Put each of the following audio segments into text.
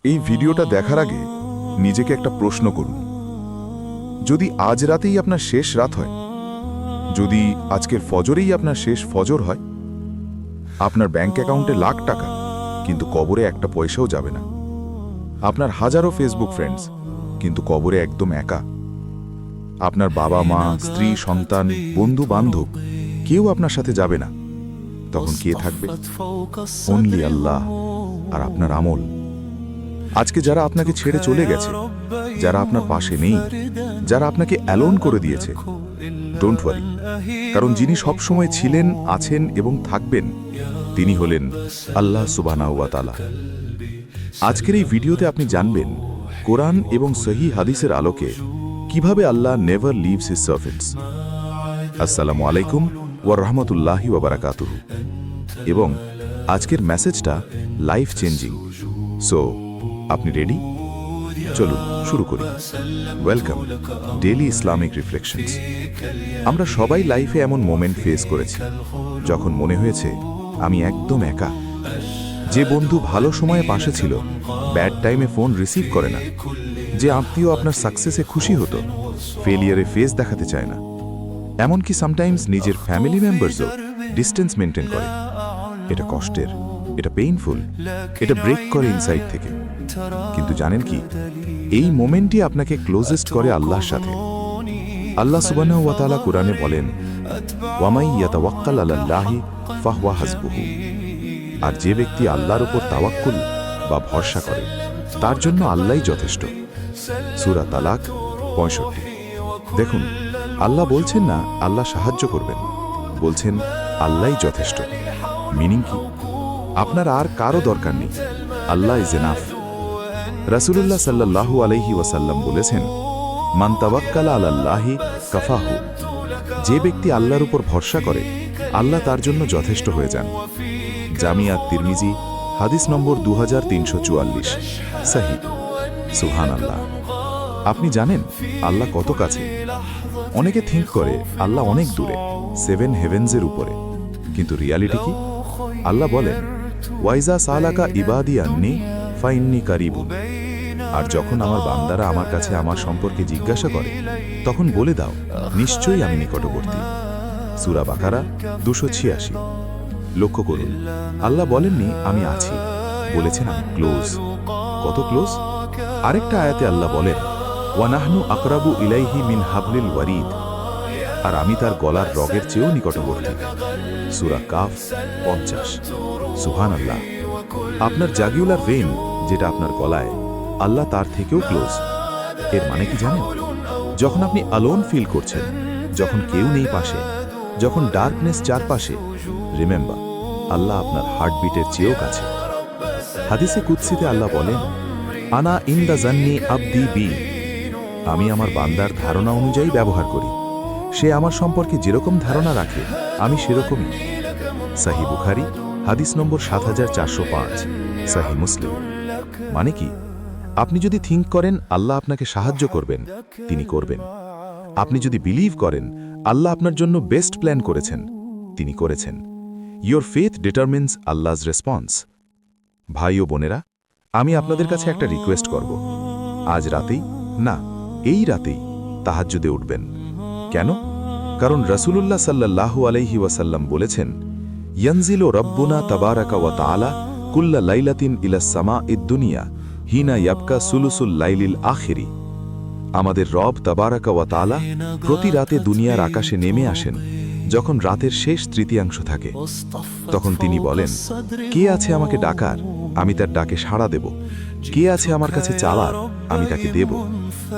এই ভিডিওটা দেখার আগে নিজেকে একটা প্রশ্ন করুন। যদি আজ রাতেই আপনার শেষ রাত হয়, যদি আজকের ফজরেই আপনার শেষ ফজর হয়, আপনার ব্যাংক অ্যাকাউন্টে লাখ টাকা কিন্তু কবরে একটা পয়সাও যাবে না। আপনার হাজারো ফেসবুক ফ্রেন্ডস কিন্তু কবরে একদম একা। আপনার বাবা মা, স্ত্রী, সন্তান, বন্ধু বান্ধব কেউ আপনার সাথে যাবে না। তখন কে থাকবে? অনলি আল্লাহ আর আপনার আমল। আজকে যারা আপনাকে ছেড়ে চলে গেছে, যারা আপনার পাশে নেই, যারা আপনাকে অ্যালোন করে দিয়েছে, ডোন্ট ওয়ারি, কারণ যিনি সবসময় ছিলেন, আছেন এবং থাকবেন তিনি হলেন আল্লাহ সুবহানাহু ওয়া তাআলা। আজকের এই ভিডিওতে আপনি জানবেন কোরআন এবং সহি হাদিসের আলোকে কিভাবে আল্লাহ নেভার লিভস হিজ সার্ভেন্টস। আসসালামু আলাইকুম ওয়া রাহমাতুল্লাহি ওয়া বারাকাতুহু। এবং আজকের মেসেজটা লাইফ চেঞ্জিং। সো আপনি রেডি? চলুন শুরু করি। Welcome daily Islamic reflections. আমরা সবাই লাইফে এমন মোমেন্ট ফেস করেছি যখন মনে হয়েছে আমি একদম একা। যে বন্ধু ভালো সময়ে পাশে ছিল ব্যাড টাইমে ফোন রিসিভ করে না। যে আত্মীয় আপনার সাকসেসে খুশি হতো ফেলিয়ারে ফেস দেখাতে চায় না। এমনকি সামটাইমস নিজের ফ্যামিলি মেম্বারসও ডিস্টেন্স মেনটেন করে। এটা কষ্টের, এটা পেইনফুল, এটা ব্রেক করে ইনসাইড থেকে। কিন্তু জানেন কি, এই মোমেন্টই আপনাকে ক্লোজেস্ট করে আল্লাহর সাথে। আল্লাহ সুবহানাহু ওয়া তাআলা কুরআনে বলেন, ওয়ামাই ইয়াতাওয়াক্কাল আলাল্লাহি ফাহুয়া হাসবুহু। আর যে ব্যক্তি আল্লাহর উপর তাওয়াক্কুল বা ভরসা করে তার জন্য আল্লাহই যথেষ্ট। সূরা তালাক 65। দেখুন, আল্লাহ বলছেন না আল্লাহ সাহায্য করবেন, বলছেন আল্লাহই যথেষ্ট। মিনিং কি? আপনার আর কারো দরকার নেই, আল্লাহ ইজ এনাফ। রাসূলুল্লাহ সাল্লাল্লাহু আলাইহি ওয়াসাল্লাম বলেছেন, মান তাওয়াক্কালা আলাল্লাহি কাফাহু। যে ব্যক্তি আল্লাহর উপর ভরসা করে আল্লাহ তার জন্য যথেষ্ট হয়ে যান। জামিয়া তিরমিজি হাদিস নম্বর 2344। সহি। সুবহানাল্লাহ। আপনি জানেন আল্লাহ কত কাছে? অনেকে থিঙ্ক করে আল্লাহ অনেক দূরে, 7 হেভেন্সের উপরে। কিন্তু রিয়ালিটি কি? আল্লাহ বলেন, ওয়াইজা সালাকা ইবাদি আন্নি ফাইন্নি কারিবুন। আর যখন আমার বান্দারা আমার কাছে আমার সম্পর্কে জিজ্ঞাসা করে তখন বলে দাও নিশ্চয়ই আমি নিকটবর্তী। সূরা বাকারা 286। লক্ষ্য করুন, আল্লাহ বলেননি আমি আছি, বলেছেন আমি ক্লোজ। কত ক্লোজ? আরেকটা আয়াতে আল্লাহ বলেন, ওয়ানাহনু আকরাবু ইলাইহি মিন হাবলিল ওয়ারিদ। আর আমি তার গলার রগের চেয়েও নিকটবর্তী। সূরা কাফ 50। সুবহানাল্লাহ। আপনার জাগুলার ভেইন যেটা আপনার গলায়, আল্লাহ তার থেকেও ক্লোজ। এর মানে কি জানেন? যখন আপনি অ্যালোন ফিল করছেন, যখন কেউ নেই পাশে, যখন ডার্কনেস চারপাশে, রিমেম্বার আল্লাহ আপনার হার্টবিটের চেয়েও কাছে। হাদিসে কুদসিতে আল্লাহ বলেন, আনা ইনদা জান্নি আবদি বি। আমি আমার বান্দার ধারণা অনুযায়ী ব্যবহার করি। সে আমার সম্পর্কে যেরকম ধারণা রাখে আমি সেরকমই। সহি বুখারী হাদিস নম্বর 7405। সহি মুসলিম। মানে কি? আপনি যদি থিঙ্ক করেন আল্লাহ আপনাকে সাহায্য করবেন, তিনি করবেন। আপনি যদি বিলিভ করেন আল্লাহ আপনার জন্য বেস্ট প্ল্যান করেছেন, তিনি করেছেন। Your faith determines Allah's response. ভাই ও বোনেরা, আমি আপনাদের কাছে একটা রিকোয়েস্ট করব। আজ রাতেই, না এই রাতেই তাহাজ্জুদে উঠবেন। কেন? কারণ রাসূলুল্লাহ সাল্লাল্লাহু আলাইহি ওয়াসাল্লাম বলেছেন, ইয়ানজিলু রাব্বুনা তাবারাকা ওয়া তাআলা কুল্লা লাইলাতিন ইলাস সামাঈদ দুনিয়া হিনা ইয়াবকা সুলুসুল লাইলিল আখিরি। আমাদের রব তাবারাকা ওয়া তাআলা প্রতি রাতে দুনিয়ার আকাশে নেমে আসেন যখন রাতের শেষ তৃতীয়াংশ থাকে। তখন তিনি বলেন, কে আছে আমাকে ডাকার, আমি তার ডাকে সাড়া দেব। কে আছে আমার কাছে চাওয়ার, আমি তাকে দেব।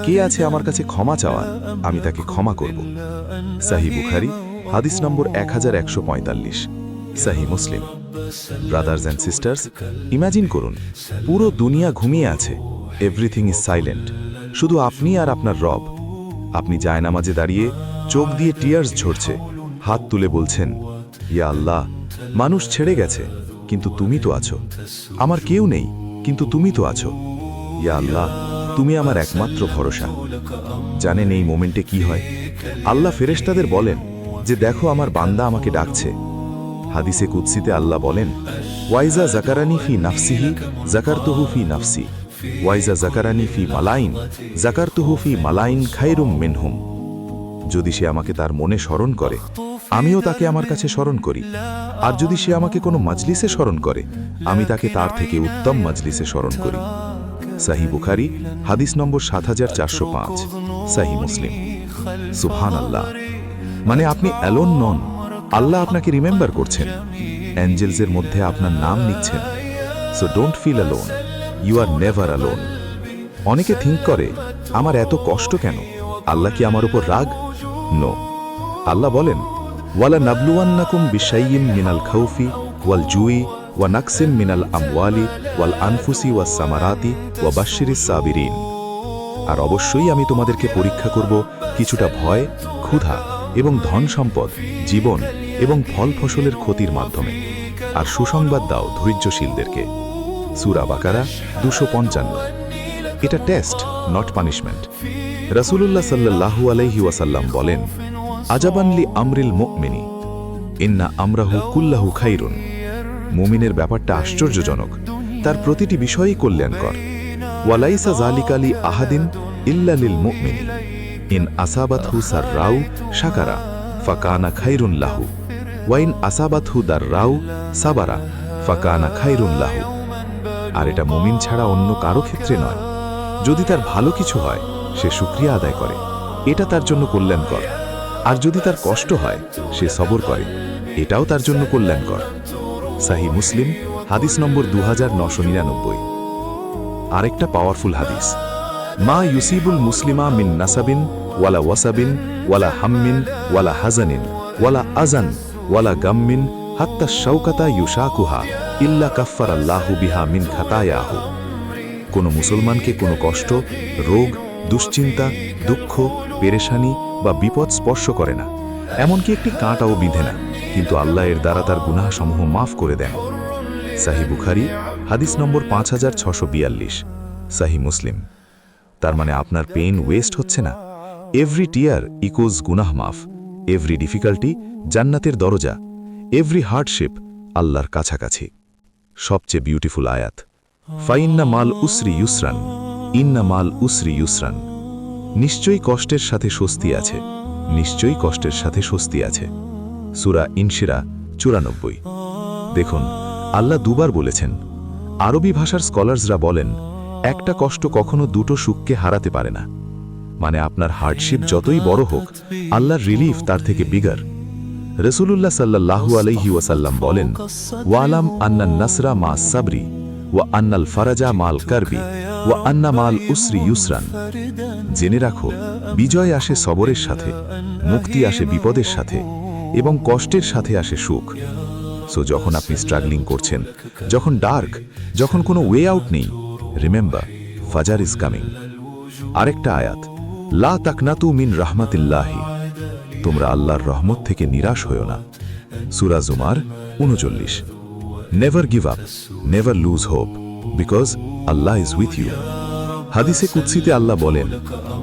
কে আছে আমার কাছে ক্ষমা চাওয়ার, আমি তাকে ক্ষমা করব। সহি বুখারী হাদিস নম্বর 1145। সহি মুসলিম। ব্রাদার্স অ্যান্ড সিস্টার্স, ইমাজিন করুন পুরো দুনিয়া ঘুমিয়ে আছে, এভরিথিং ইজ সাইলেন্ট, শুধু আপনি আর আপনার রব। আপনি জায়নামাজে দাঁড়িয়ে চোখ দিয়ে টিয়ার্স ঝরছে, হাত তুলে বলছেন, ইয়া আল্লাহ, মানুষ ছেড়ে গেছে কিন্তু তুমি তো আছো। আমার কেউ নেই কিন্তু তুমি তো আছো। ইয়া আল্লাহ, তুমি আমার একমাত্র ভরসা। জানেন এই মোমেন্টে কি হয়? আল্লাহ ফেরেশতাদের বলেন যে দেখো আমার বান্দা আমাকে ডাকছে। হাদিসে কুদসিতে আল্লাহ বলেন, ওয়াইজা জাকারানি ফি নাফসিহি জাকারতুহু ফি নাফসি। ওয়াইজা জাকারানি ফি মালাইন জাকারতুহু ফি মালাইন খায়রুম মিনহুম। যদি সে আমাকে তার মনে স্মরণ করে, আমিও তাকে আমার কাছে স্মরণ করি। আর যদি সে আমাকে কোনো মাজলিসে স্মরণ করে, আমি তাকে তার থেকে উত্তম মাজলিসে স্মরণ করি। সাহি বুখারী হাদিস নম্বর ৭৪০৫, সাহি মুসলিম। সুবহানাল্লাহ। মানে আপনি অ্যালোন নন, আল্লাহ আপনাকে রিমেম্বার করছেন, অ্যাঞ্জেলসের মধ্যে আপনার নাম নিচ্ছেন। So don't feel alone, you are never alone. অনেকে থিঙ্ক করে, আমার এত কষ্ট কেন, আল্লাহ কি আমার উপর রাগ? নো। আল্লাহ বলেন, ওয়ালা নাবলুয়ান্নাকুম বিশাইয়্যিম মিনাল খাউফি ওয়াল জুই ওয়া নাকসিম মিনাল আমওয়ালি ওয়াল আনফুসি ওয়াস সামারাতি ওয়া বাশশিরিস সাবিরিন। আর অবশ্যই আমি তোমাদেরকে পরীক্ষা করব কিছুটা ভয়, ক্ষুধা এবং ধন সম্পদ, জীবন এবং ফল ফসলের ক্ষতির মাধ্যমে। আর সুসংবাদ দাও ধৈর্যশীলদেরকে। সূরা বাকারা ২৫৫। এটা টেস্ট, নট পানিশমেন্ট। রাসূলুল্লাহ সাল্লাল্লাহু আলাইহি ওয়াসাল্লাম বলেন, আজাবানলি আমরিল মুমিনি ইন্না আমরাহু কুল্লাহু খাইরুন। মুমিনের ব্যাপারটা আশ্চর্যজনক, তার প্রতিটি বিষয়ই কল্যাণকর। ওয়ালাইসা যালিকা লি আহাদিন ইল্লা লিল মুমিনি ইন আসাবাতহু সাররাউ শাকারা ফাকানা খাইরুন লাহু ওয়া ইন আসাবাতহু দাররাউ সাবারা ফাকানা খাইরুন লাহু। আর এটা মুমিন ছাড়া অন্য কারো ক্ষেত্রে নয়। যদি তার ভালো কিছু হয়, সে শুকরিয়া আদায় করে, এটা তার জন্য কল্যাণকর। আর যদি তার কষ্ট হয়, সে সবর করে, এটাও তার জন্য কল্যাণকর। সাহি মুসলিম হাদিস নম্বর 2999। আরেকটা পাওয়ারফুল হাদিস, মা ইউসিবুল মুসলিমা মিন নাসাবিন ওয়ালা ওয়াসাবিন ওয়ালা হাম্মিন ওয়ালা হাজানিন ওয়ালা আজান ওয়ালা গাম্মিন হাত্তা শাওকাতা ইউশাকুহা ইল্লা কাফফারাল্লাহু বিহা মিন খাতায়াহু। কোনো মুসলমানকে কোনো কষ্ট, রোগ, দুশ্চিন্তা, দুঃখ, পেরেশানি বা বিপদ স্পর্শ করে না, এমনকি একটি কাঁটাও বিঁধে না, কিন্তু আল্লাহ এর দ্বারা তার গুনাহসমূহ মাফ করে দেন। সাহি বুখারী হাদিস নম্বর 5642, সাহি মুসলিম। তার মানে আপনার পেইন ওয়েস্ট হচ্ছে না। এভরি টিয়ার ইকোজ গুনাহ মাফ, এভরি ডিফিকাল্টি জান্নাতের দরজা, এভরি হার্ডশিপ আল্লাহর কাছাকাছি। সবচেয়ে বিউটিফুল আয়াত, ফাইন্না মাল উসরি ইউসরান, ইন্না মাল উসরি ইউসরান। নিশ্চয়ই কষ্টের সাথে স্বস্তি আছে, নিশ্চয়ই কষ্টের সাথে স্বস্তি আছে। সূরা ইনশিরা 94। দেখুন, আল্লাহ দুবার বলেছেন। আরবি ভাষার স্কলার্সরা বলেন, একটা কষ্ট কখনো দুটো সুখকে হারাতে পারে না। মানে আপনার হার্ডশিপ যতই বড় হোক, আল্লাহর রিলিফ তার থেকে বিগার। রাসূলুল্লাহ সাল্লাল্লাহু আলাইহি ওয়াসাল্লাম বলেন, ওয়ালাম আন্নান নাসরা মা সাবরি ওয়া আন্নাল ফারাজা মাল কারবি ওয়া আন্না মাল উসরি ইউসরান। জেনে রাখো, বিজয় আসে সবরের সাথে, মুক্তি আসে বিপদের সাথে, এবং কষ্টের সাথে আসে সুখ। সো যখন আপনি স্ট্রাগলিং করছেন, যখন ডার্ক, যখন কোনো ওয়ে আউট নেই, রিমেম্বার, ফাজার ইজ কামিং। আরেকটা আয়াত, লা তাকনাতু মিন রাহমাতিল্লাহি, তোমরা আল্লাহর রহমত থেকে নিরাশ হয়ো না। সূরা জুমার 39। Never give up, never lose hope, because Allah is with you. হাদিসে কুদসিতে আল্লাহ বলেন,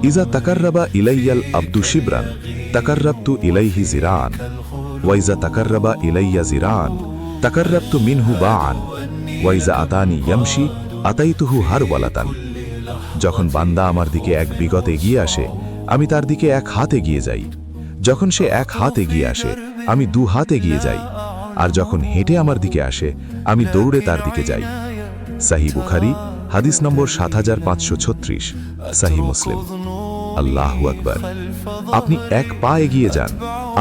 ইজা তাকাররাবা ইলাইয়াল আব্দু শিবরান তাকাররাবতু ইলাইহি জিরান ওয়াইজা তাকাররাবা ইলাইয়া জিরান তাকাররাবতু মিনহু বাআন ওয়াইজা আতানি ইয়ামশি আতাইতুহু হারওয়ালাতান। যখন বান্দা আমার দিকে এক বিগত এগিয়ে আসে, আমি তার দিকে এক হাত এগিয়ে যাই। যখন সে এক হাত এগিয়ে আসে, আমি দু হাত এগিয়ে যাই। আর যখন হেঁটে আমার দিকে আসে, আমি দৌড়ে তার দিকে যাই। সাহি বুখারী হাদিস নম্বর 7536, সাহি মুসলিম। আল্লাহু আকবার। আপনি এক পা এগিয়ে যান,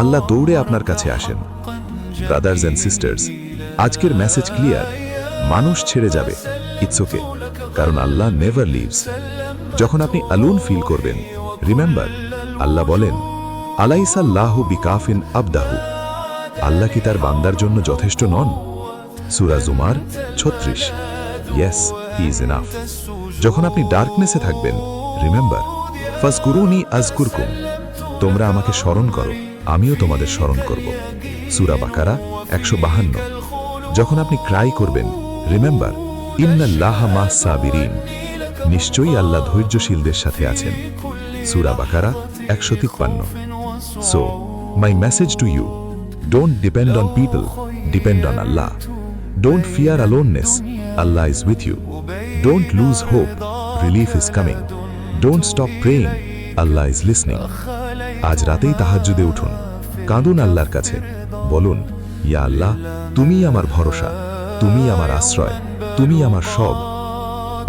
আল্লাহ দৌড়ে আপনার কাছে আসেন। ব্রাদার্স এন্ড সিস্টার্স, আজকের মেসেজ ক্লিয়ার। মানুষ ছেড়ে যাবে, ইটস ওকে, কারণ আল্লাহ নেভার লিভস। যখন আপনি আলোন ফিল করবেন, রিমেম্বার, আল্লাহ বলেন, আলাইসাল্লাহু বিকাফিন আবদাহু, আল্লাহ কি তার বান্দার জন্য যথেষ্ট নন? সূরা জুমার 36। Yes, he is enough. যখন আপনি ডার্কনেসে থাকবেন, রিমেম্বার, ফাজকুরুনি আজকুরকুম, তোমরা আমাকে স্মরণ করো, আমিও তোমাদের স্মরণ করব। সূরা বাকারা 152। যখন আপনি ক্রাই করবেন, রিমেম্বার, ইন্নাল্লাহা মা'আস সাবিরিন, নিশ্চয়ই আল্লাহ ধৈর্যশীলদের সাথে আছেন। সূরা বাকারা 153। So my message to you, don't depend on people, depend on Allah. Don't fear aloneness, Allah is with you. Don't lose hope, relief is coming. Don't stop praying, Allah is listening. আজ রাতেই তাহাজ্জুদে উঠুন, কাঁদুন আল্লাহর কাছে, বলুন, ইয়া আল্লাহ, তুমিই আমার ভরসা, তুমিই আমার আশ্রয়, তুমিই আমার সব।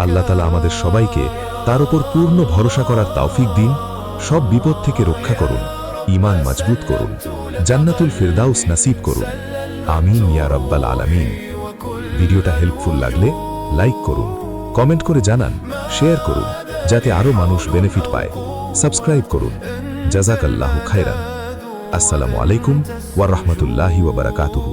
আল্লাহ তাআলা আমাদের সবাইকে তার উপর পূর্ণ ভরসা করার তৌফিক দিন, সব বিপদ থেকে রক্ষা করুন, ঈমান মজবুত করুন, জান্নাতুল ফিরদাউস নসিব করুন। আমিন ইয়া রাব্বাল আলামিন। ভিডিওটা হেল্পফুল লাগলে লাইক করুন, কমেন্ট করে জানান, শেয়ার করুন, যাতে আরও মানুষ বেনিফিট পায়। সাবস্ক্রাইব করুন। জাযাকাল্লাহু খায়রান। আসসালামু আলাইকুম ওয়া রাহমাতুল্লাহি ওয়া বারাকাতুহু।